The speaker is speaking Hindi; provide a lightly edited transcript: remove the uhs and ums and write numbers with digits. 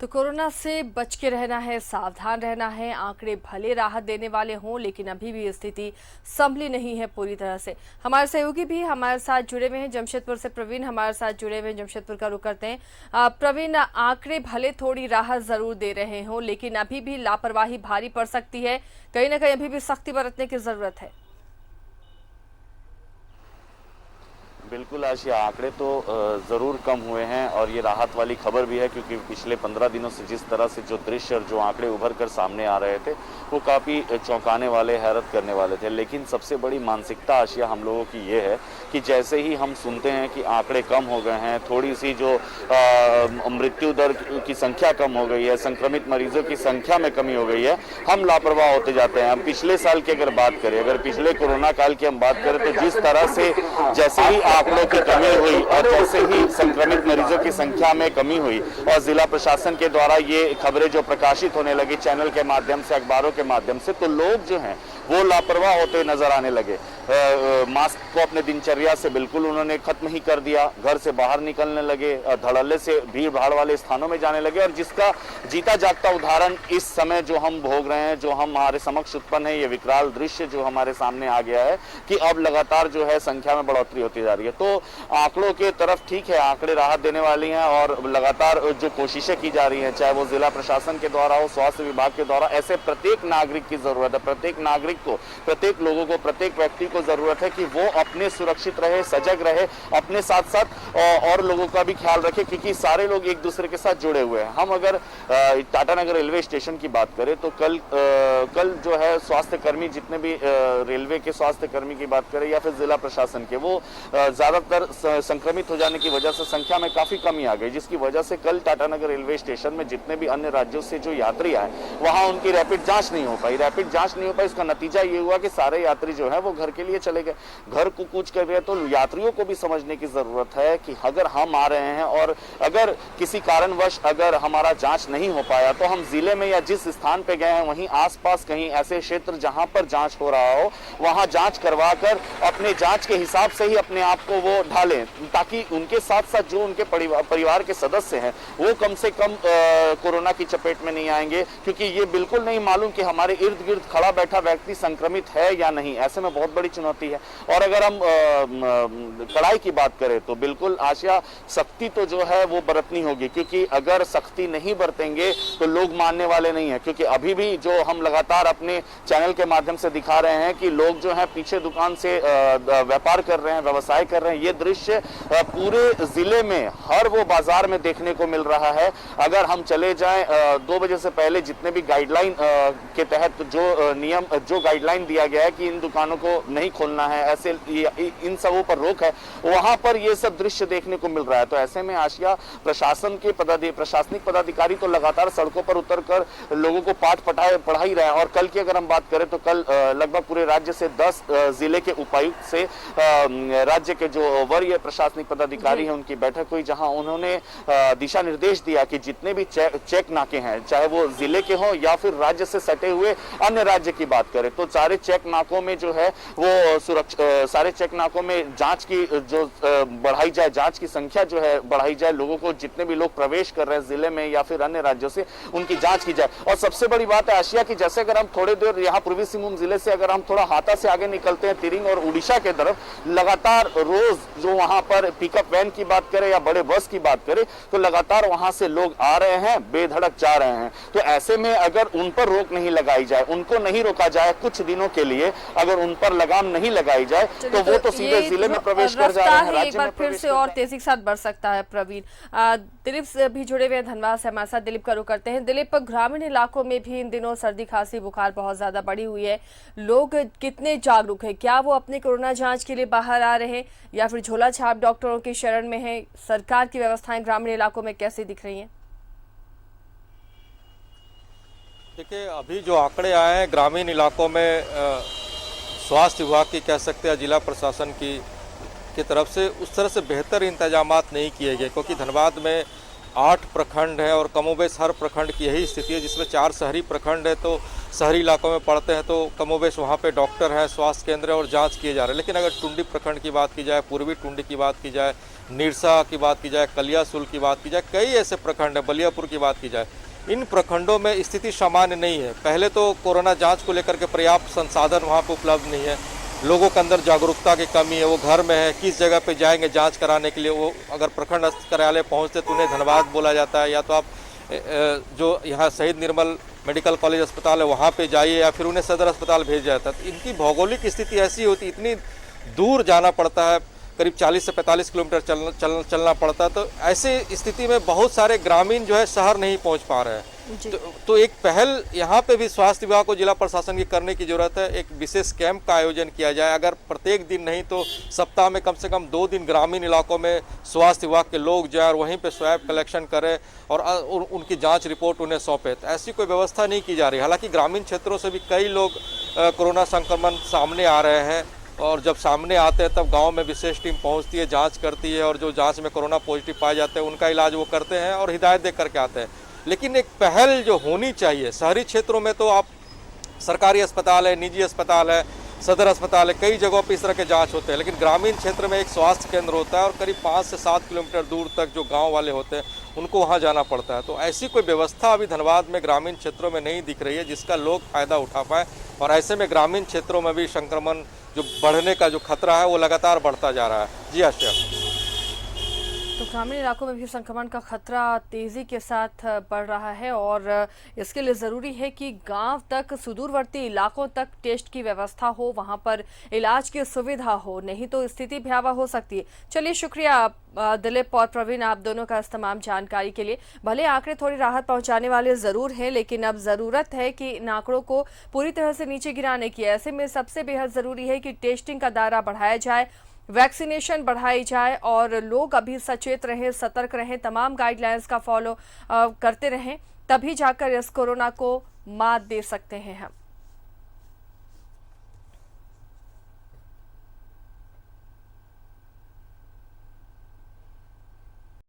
तो कोरोना से बच के रहना है, सावधान रहना है। आंकड़े भले राहत देने वाले हों, लेकिन अभी भी स्थिति संभली नहीं है पूरी तरह से। हमारे सहयोगी भी हमारे साथ जुड़े हुए हैं। जमशेदपुर से प्रवीण हमारे साथ जुड़े हुए हैं। जमशेदपुर का रुख करते हैं। प्रवीण, आंकड़े भले थोड़ी राहत जरूर दे रहे हों, लेकिन अभी भी लापरवाही भारी पड़ सकती है। कहीं ना कहीं अभी भी सख्ती बरतने की जरूरत है। बिल्कुल आशिया, आंकड़े तो ज़रूर कम हुए हैं और ये राहत वाली खबर भी है, क्योंकि पिछले 15 दिनों से जिस तरह से जो दृश्य और जो आंकड़े उभर कर सामने आ रहे थे वो काफ़ी चौंकाने वाले, हैरत करने वाले थे। लेकिन सबसे बड़ी मानसिकता आशिया हम लोगों की ये है कि जैसे ही हम सुनते हैं कि आंकड़े कम हो गए हैं, थोड़ी सी जो मृत्यु दर की संख्या कम हो गई है, संक्रमित मरीजों की संख्या में कमी हो गई है, हम लापरवाह होते जाते हैं। हम पिछले साल की अगर बात करें, अगर पिछले कोरोना काल की हम बात करें, तो जिस तरह से जैसे ही आंकड़ों की कमी हुई और जैसे ही संक्रमित मरीजों की संख्या में कमी हुई और जिला प्रशासन के द्वारा ये खबरें जो प्रकाशित होने लगी चैनल के माध्यम से, अखबारों के माध्यम से, तो लोग जो हैं वो लापरवाह होते नजर आने लगे। मास्क को अपने दिनचर्या से बिल्कुल उन्होंने खत्म ही कर दिया, घर से बाहर निकलने लगे, धड़ल्ले से भीड़ भाड़ वाले स्थानों में जाने लगे। और जिसका जीता जागता उदाहरण इस समय जो हम भोग रहे हैं, जो हमारे समक्ष उत्पन्न है, ये विकराल दृश्य जो हमारे सामने आ गया है कि अब लगातार जो है संख्या में बढ़ोतरी होती जा रही है। तो आंकड़ों के तरफ ठीक है, आंकड़े राहत देने वाली हैं और लगातार जो कोशिशें की जा रही हैं, चाहे वो जिला प्रशासन के द्वारा हो, स्वास्थ्य विभाग के द्वारा, ऐसे प्रत्येक नागरिक की जरूरत है। प्रत्येक नागरिक को, प्रत्येक लोगों को, प्रत्येक व्यक्ति को जरूरत है कि वो अपने सुरक्षित रहे, सजग रहे, अपने साथ साथ और लोगों का भी ख्याल रखे, क्योंकि सारे लोग एक दूसरे के साथ जुड़े हुए हैं। हम अगर टाटानगर रेलवे स्टेशन की बात करें तो कल जो है स्वास्थ्य कर्मी, जितने भी रेलवे के स्वास्थ्य कर्मी की बात करें या फिर जिला प्रशासन के, वो ज्यादातर संक्रमित हो जाने की वजह से संख्या में काफी कमी आ गई, जिसकी वजह से कल टाटानगर रेलवे स्टेशन में जितने भी अन्य राज्यों से जो यात्री आए, वहां उनकी रैपिड जांच नहीं हो पाई। रैपिड जांच नहीं हो पाई, इसका नतीजा ये हुआ कि सारे यात्री जो है वो घर के लिए चले गए, घर को कूच कर गए। तो यात्रियों को भी समझने की जरूरत है कि अगर हम आ रहे हैं और अगर किसी कारणवश अगर हमारा जांच नहीं हो पाया, तो हम जिले में या जिस स्थान पे गए हैं वहीं आसपास कहीं ऐसे क्षेत्र जहां पर जांच हो रहा हो, वहां जांच करवाकर अपने जांच के हिसाब से ही अपने आप को वो ढालें, ताकि उनके साथ साथ जो उनके परिवार के सदस्य हैं वो कम से कम कोरोना की चपेट में नहीं आएंगे, क्योंकि ये बिल्कुल नहीं मालूम कि हमारे इर्द गिर्द खड़ा बैठा व्यक्ति संक्रमित है या नहीं। ऐसे में बहुत बड़ी चुनौती है। और अगर हम कड़ाई की बात करें तो बिल्कुल आशिया, सख्ती तो जो है वो बरतनी होगी, क्योंकि अगर सख्ती नहीं बरतेंगे तो लोग मानने वाले नहीं है। क्योंकि अभी भी जो हम लगातार अपने चैनल के माध्यम से दिखा रहे हैं कि लोग जो है पीछे दुकान से व्यापार कर रहे हैं, व्यवसाय कर रहे हैं, ये दृश्य पूरे जिले में हर वो बाजार में देखने को मिल रहा है। अगर हम चले जाएं 2 बजे से पहले जितने भी गाइडलाइन के तहत जो नियम, जो गाइडलाइन दिया गया है कि इन दुकानों को नहीं खोलना है, ऐसे इन सबों पर रोक है, वहां पर ये सब दृश्य देखने को मिल रहा है। तो ऐसे में आशिया, प्रशासन के प्रशासनिक पदाधिकारी तो लगातार सड़कों पर उतरकर लोगों को पाठ पढ़ा ही रहे हैं। और कल की अगर हम बात करें तो कल लगभग पूरे राज्य से 10 जिले के उपायुक्त से राज्य के जो वरीय प्रशासनिक पदाधिकारी हैं उनकी बैठक हुई, जहां उन्होंने दिशा निर्देश दिया कि जितने भी चेक नाके हैं, चाहे वो जिले के हों या फिर राज्य से सटे हुए अन्य राज्य की बात करें, तो सारे चेक नाकों में जो है वो सारे चेक नाकों में जांच की जो बढ़ाई जाए, जांच की संख्या जो है बढ़ाई जाए, लोगों को, जितने भी लोग प्रवेश कर रहे हैं जिले में या फिर अन्य राज्यों से, उनकी जांच की जाए। और सबसे बड़ी बात है आशिया कि जैसे अगर हम थोड़ी देर यहाँ पूर्वी सिंहभूम जिले से अगर हम थोड़ा हाथा से आगे निकलते हैं तिरिंग और उड़ीसा के तरफ, लगातार रोज जो वहां पर पिकअप वैन की बात करें या बड़े बस की बात करें, तो लगातार वहां से लोग आ रहे हैं, बेधड़क जा रहे हैं। तो ऐसे में अगर उन पर रोक नहीं लगाई जाए, उनको नहीं रोका जाए कुछ दिनों के लिए, अगर उन पर लगाम नहीं लगाई जाए, तो वो तो सीधे जिले में प्रवेश कर जा रहे हैं, एक बार फिर से और तेजी के साथ बढ़ सकता है। प्रवीण, दिलीप से भी जुड़े हुए हैं धनबाद से हमारे साथ। दिलीप का रुख करते हैं। दिलीप, ग्रामीण इलाकों में भी इन दिनों सर्दी, खांसी, बुखार बहुत ज्यादा बढ़ी हुई है, लोग कितने जागरूक है? क्या वो अपनी कोरोना जांच के लिए बाहर आ रहे हैं या फिर झोला छाप डॉक्टरों की शरण में है? सरकार की व्यवस्थाएं ग्रामीण इलाकों में कैसी दिख रही हैं? देखिए, अभी जो आंकड़े आए हैं ग्रामीण इलाकों में स्वास्थ्य विभाग की कह सकते हैं, जिला प्रशासन की तरफ से उस तरह से बेहतर इंतजामात नहीं किए गए, क्योंकि धनबाद में 8 प्रखंड है और कमोबेश हर प्रखंड की यही स्थिति है, जिसमें 4 शहरी प्रखंड है। तो शहरी इलाकों में पड़ते हैं तो कमोबेश वहाँ पे डॉक्टर है, स्वास्थ्य केंद्र है और जांच किए जा रहे हैं। लेकिन अगर टुंडी प्रखंड की बात की जाए, पूर्वी टुंडी की बात की जाए, निरसा की बात की जाए, कलियासुल की बात की जाए, कई ऐसे प्रखंड है, बलियापुर की बात की जाए, इन प्रखंडों में स्थिति सामान्य नहीं है। पहले तो कोरोना जाँच को लेकर के पर्याप्त संसाधन वहाँ पर उपलब्ध नहीं है, लोगों के अंदर जागरूकता की कमी है, वो घर में है, किस जगह पे जाएंगे जांच कराने के लिए। वो अगर प्रखंड कार्यालय पहुंचते तो उन्हें धन्यवाद बोला जाता है, या तो आप जो यहाँ शहीद निर्मल मेडिकल कॉलेज अस्पताल है वहाँ पे जाइए, या फिर उन्हें सदर अस्पताल भेज जाता है। तो इनकी भौगोलिक स्थिति ऐसी होती, इतनी दूर जाना पड़ता है, करीब 40 से 45 किलोमीटर चलना पड़ता है। तो ऐसी स्थिति में बहुत सारे ग्रामीण जो है शहर नहीं पहुँच पा रहे हैं। तो एक पहल यहाँ पे भी स्वास्थ्य विभाग को, जिला प्रशासन की करने की जरूरत है। एक विशेष कैंप का आयोजन किया जाए, अगर प्रत्येक दिन नहीं तो सप्ताह में कम से कम 2 दिन ग्रामीण इलाकों में स्वास्थ्य विभाग के लोग जाए और वहीं पे स्वैब कलेक्शन करें और उनकी जांच रिपोर्ट उन्हें सौंपे। तो ऐसी कोई व्यवस्था नहीं की जा रही। हालांकि ग्रामीण क्षेत्रों से भी कई लोग कोरोना संक्रमण सामने आ रहे हैं, और जब सामने आते हैं तब गांव में विशेष टीम पहुंचती है, जांच करती है, और जो जांच में कोरोना पॉजिटिव पाए जाते हैं उनका इलाज वो करते हैं और हिदायत दे करके आते हैं। लेकिन एक पहल जो होनी चाहिए, शहरी क्षेत्रों में तो आप सरकारी अस्पताल है, निजी अस्पताल है, सदर अस्पताल है, कई जगहों पर इस तरह के जांच होते हैं। लेकिन ग्रामीण क्षेत्र में एक स्वास्थ्य केंद्र होता है और करीब 5 से 7 किलोमीटर दूर तक जो गांव वाले होते हैं उनको वहां जाना पड़ता है। तो ऐसी कोई व्यवस्था अभी धनबाद में ग्रामीण क्षेत्रों में नहीं दिख रही है जिसका लोग फायदा उठा पाए, और ऐसे में ग्रामीण क्षेत्रों में भी संक्रमण जो बढ़ने का जो खतरा है वो लगातार बढ़ता जा रहा है। जी आश्या। तो ग्रामीण इलाकों में भी संक्रमण का खतरा तेजी के साथ बढ़ रहा है, और इसके लिए ज़रूरी है कि गांव तक, सुदूरवर्ती इलाकों तक टेस्ट की व्यवस्था हो, वहां पर इलाज की सुविधा हो, नहीं तो स्थिति भयावह हो सकती है। चलिए, शुक्रिया दिलीप और प्रवीण, आप दोनों का इस तमाम जानकारी के लिए। भले आंकड़े थोड़ी राहत पहुंचाने वाले ज़रूर हैं, लेकिन अब ज़रूरत है कि इन आंकड़ों को पूरी तरह से नीचे गिराने की। ऐसे में सबसे बेहद ज़रूरी है कि टेस्टिंग का दायरा बढ़ाया जाए, वैक्सीनेशन बढ़ाई जाए, और लोग अभी सचेत रहें, सतर्क रहें, तमाम गाइडलाइंस का फॉलो करते रहें, तभी जाकर इस कोरोना को मात दे सकते हैं हम।